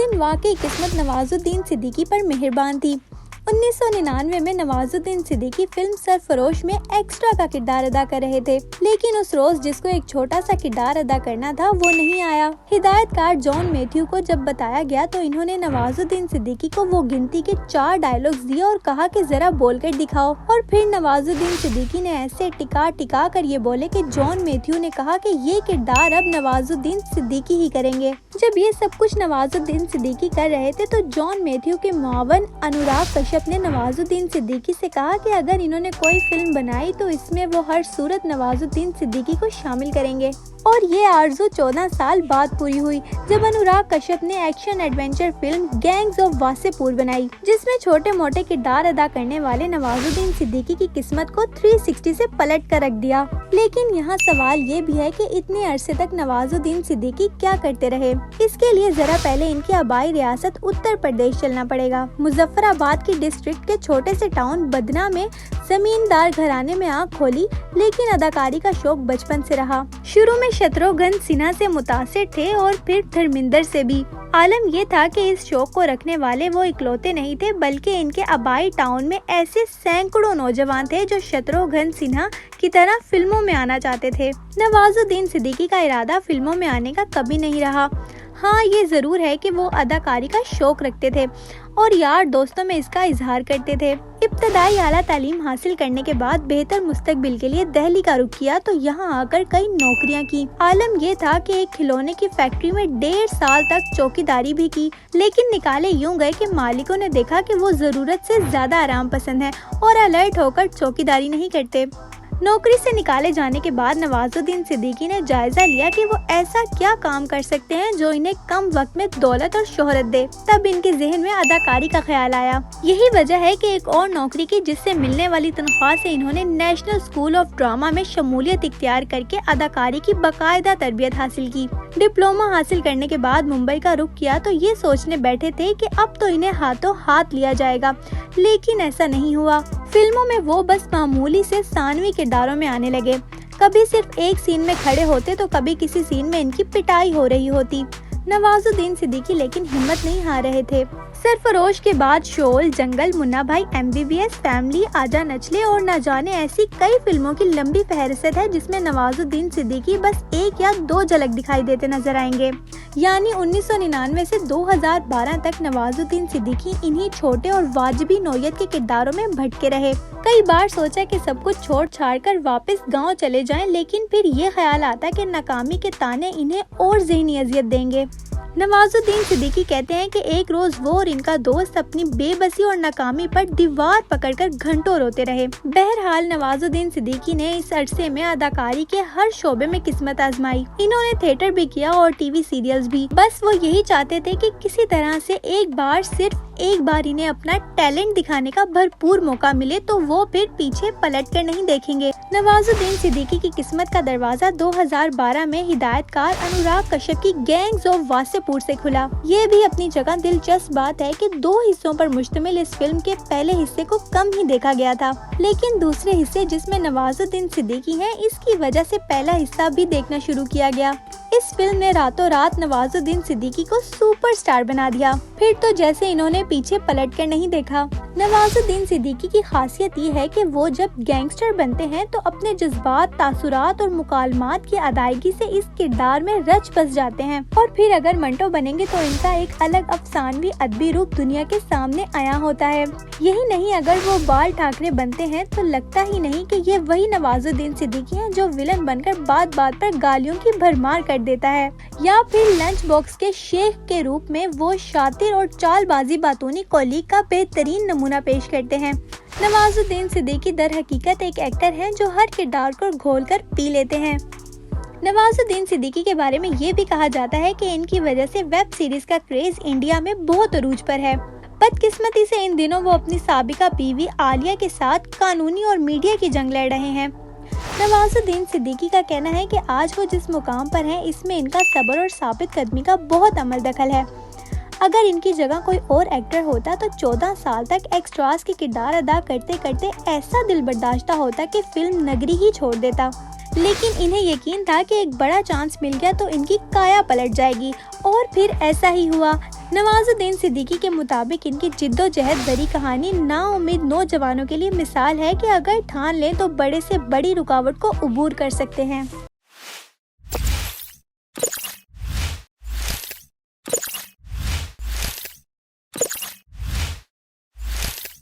लेकिन वाकई किस्मत नवाजुद्दीन सिद्दीकी पर मेहरबान थी। 1999 में नवाजुद्दीन सिद्दीकी फिल्म सरफरोश में एक्स्ट्रा का किरदार अदा कर रहे थे, लेकिन उस रोज जिसको एक छोटा सा किरदार अदा करना था वो नहीं आया। हिदायतकार जॉन मैथ्यू को जब बताया गया तो इन्होंने नवाजुद्दीन सिद्दीकी को वो गिनती के 4 डायलॉग्स दिए और कहा कि जरा बोलकर दिखाओ। और फिर नवाजुद्दीन सिद्दीकी ने ऐसे टिका कर ये बोले कि जॉन मैथ्यू ने कहा कि ये किरदार अब नवाजुद्दीन सिद्दीकी ही करेंगे। जब ये सब कुछ नवाजुद्दीन सिद्दीकी कर रहे थे तो जॉन मैथ्यू के मुआवन अनुराग कश्यप ने नवाजुद्दीन सिद्दीकी से कहा कि अगर इन्होंने कोई फिल्म बनाई तो इसमें वो हर सूरत नवाजुद्दीन सिद्दीकी को शामिल करेंगे। और ये आरज़ू 14 साल बाद पूरी हुई जब अनुराग कश्यप ने action adventure film gangs of Wasseypur बनाई, जिसमें छोटे मोटे किरदार अदा करने वाले नवाजुद्दीन सिद्दीकी की किस्मत को 360 से पलट कर रख दिया। लेकिन यहाँ सवाल ये भी है कि इतने अरसे तक नवाजुद्दीन सिद्दीकी क्या करते रहे। इसके लिए जरा पहले इनकी आबाई रियासत उत्तर प्रदेश चलना पड़ेगा। मुजफ्फराबाद की डिस्ट्रिक्ट के छोटे से टाउन बदना में जमींदार घराने में आँख खोली, लेकिन अदाकारी का शौक बचपन से रहा। शुरू में शत्रुघ्न सिन्हा से मुतासिर थे और फिर धर्मिंदर से भी। आलम ये था कि इस शौक को रखने वाले वो इकलौते नहीं थे, बल्कि इनके आबाई टाउन में ऐसे सैकड़ों नौजवान थे जो शत्रुघ्न सिन्हा की तरह फिल्मों में आना चाहते थे। नवाजुद्दीन सिद्दीकी का इरादा फिल्मों में आने का कभी नहीं रहा। हाँ, ये जरूर है कि वो अदाकारी का शौक रखते थे और यार दोस्तों में इसका इजहार करते थे। इब्तदाई आला तालीम हासिल करने के बाद बेहतर मुस्तकबिल के लिए दिल्ली का रुख किया तो यहाँ आकर कई नौकरियाँ की। आलम ये था कि एक खिलौने की फैक्ट्री में 1.5 साल तक चौकीदारी भी की, लेकिन निकाले यूं गए कि मालिकों ने देखा कि वो जरूरत से ज्यादा आराम पसंद है और अलर्ट होकर चौकीदारी नहीं करते। नौकरी से निकाले जाने के बाद नवाजुद्दीन सिद्दीकी ने जायजा लिया कि वो ऐसा क्या काम कर सकते हैं जो इन्हें कम वक्त में दौलत और शोहरत दे। तब इनके जहन में अदाकारी का ख्याल आया। यही वजह है कि एक और नौकरी की जिससे मिलने वाली तनख्वाह से इन्होंने नेशनल स्कूल ऑफ ड्रामा में शमूलियत इख्तियार करके अदाकारी की बाकायदा तरबियत हासिल की। डिप्लोमा हासिल करने के बाद मुंबई का रुख किया तो ये सोचने बैठे थे कि अब तो इन्हें हाथों हाथ लिया जाएगा, लेकिन ऐसा नहीं हुआ। फिल्मों में वो बस मामूली से सानवी किरदारों में आने लगे। कभी सिर्फ एक सीन में खड़े होते तो कभी किसी सीन में इनकी पिटाई हो रही होती। नवाजुद्दीन सिद्दीकी लेकिन हिम्मत नहीं हार रहे थे। सरफरोश के बाद शोल, जंगल, मुन्ना भाई, MBBS, फैमिली, आजा नचले और न जाने ऐसी कई फिल्मों की लंबी फहरिस्त है जिसमें नवाजुद्दीन सिद्दीकी बस 1 या 2 झलक दिखाई देते नजर आएंगे। यानी 1999 से 2012 तक नवाजुद्दीन सिद्दीकी इन्हीं छोटे और वाजिबी नौयत के किरदारों में भटके रहे। कई बार सोचा कि सब कुछ छोड़ छाड़ कर वापस गांव चले जाएं, लेकिन फिर ये ख्याल आता कि नाकामी के ताने इन्हें और ज़हनी अजियत देंगे। नवाजुद्दीन सिद्दीकी कहते हैं कि एक रोज वो और इनका दोस्त अपनी बेबसी और नाकामी पर दीवार पकड़कर घंटों रोते रहे। बहरहाल नवाजुद्दीन सिद्दीकी ने इस अरसे में अदाकारी के हर शोबे में किस्मत आजमाई। इन्होंने थिएटर भी किया और टीवी सीरियल्स भी। बस वो यही चाहते थे कि किसी तरह से सिर्फ एक बार इन्हें अपना टैलेंट दिखाने का भरपूर मौका मिले तो वो फिर पीछे पलट कर नहीं देखेंगे। नवाजुद्दीन सिद्दीकी की किस्मत का दरवाजा 2012 में हिदायतकार अनुराग कश्यप की गैंग्स ऑफ वासेपुर से खुला। ये भी अपनी जगह दिलचस्प बात है कि 2 हिस्सों पर मुश्तमिल इस फिल्म के पहले हिस्से को कम ही देखा गया था, लेकिन दूसरे हिस्से जिसमें नवाजुद्दीन सिद्दीकी हैं, इसकी वजह से पहला हिस्सा भी देखना शुरू किया गया। इस फिल्म ने रातों रात नवाजुद्दीन सिद्दीकी को सुपरस्टार बना दिया। फिर तो जैसे इन्होंने पीछे पलटकर नहीं देखा। नवाजुद्दीन सिद्दीकी की खासियत ये है कि वो जब गैंगस्टर बनते हैं तो अपने जज्बात, तासुरात और मुकालमात की अदायगी से इस किरदार में रच बस जाते हैं। और फिर अगर मंटो बनेंगे तो इनका एक अलग अफसानवी अदबी रूप दुनिया के सामने आया होता है। यही नहीं, अगर वो बाल ठाकरे बनते हैं तो लगता ही नहीं कि ये वही नवाजुद्दीन सिद्दीकी हैं जो विलन बनकर बात बात पर गालियों की भरमार कर देता है, या फिर लंच बॉक्स के शेख के रूप में वो शातिर और चालबाजी बातूनी कॉलीग का बेहतरीन नमूना पेश करते हैं। नवाजुद्दीन सिद्दीकी दर हकीकत एक एक्टर हैं जो हर किरदार को घोलकर पी लेते हैं। नवाजुद्दीन सिद्दीकी के बारे में ये भी कहा जाता है कि इनकी वजह से वेब सीरीज का क्रेज इंडिया में बहुत अरूज पर है। बदकिस्मती से इन दिनों वो अपनी साबिका बीवी आलिया के साथ कानूनी और मीडिया की जंग लड़ रहे हैं। नवाजुद्दीन सिद्दीकी का कहना है कि आज वो जिस मुकाम पर हैं, इसमें इनका सब्र और साबित कदमी का बहुत अमल दखल है। अगर इनकी जगह कोई और एक्टर होता तो 14 साल तक एक्स्ट्रास के किरदार अदा करते करते ऐसा दिल बर्दाश्ता होता कि फिल्म नगरी ही छोड़ देता। लेकिन इन्हें यकीन था कि एक बड़ा चांस मिल गया तो इनकी काया पलट जाएगी, और फिर ऐसा ही हुआ। नवाजुद्दीन सिद्दीकी के मुताबिक इनकी जिद्दोजहद भरी कहानी नाउम्मीद नौजवानों के लिए मिसाल है कि अगर ठान लें तो बड़े से बड़ी रुकावट को अबूर कर सकते हैं।